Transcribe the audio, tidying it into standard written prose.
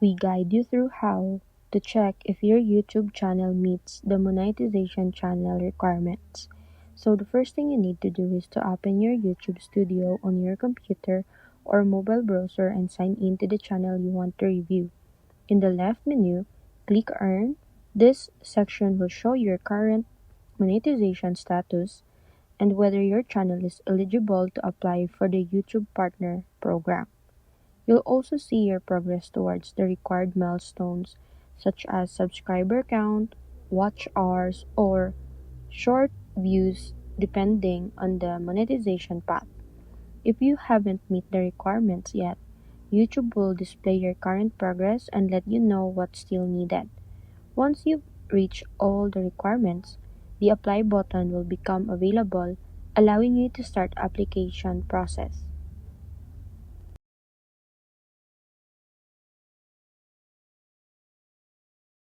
we guide you through how to check if your YouTube channel meets the monetization channel requirements. So the first thing you need to do is to open your YouTube studio on your computer or mobile browser and sign in to the channel you want to review. In the left menu, click Earn. This section will show your current monetization status and whether your channel is eligible to apply for the YouTube Partner Program. You'll also see your progress towards the required milestones such as subscriber count, watch hours, or short views depending on the monetization path. If you haven't met the requirements yet, YouTube will display your current progress and let you know what's still needed. Once you've reached all the requirements, the apply button will become available, allowing you to start application process.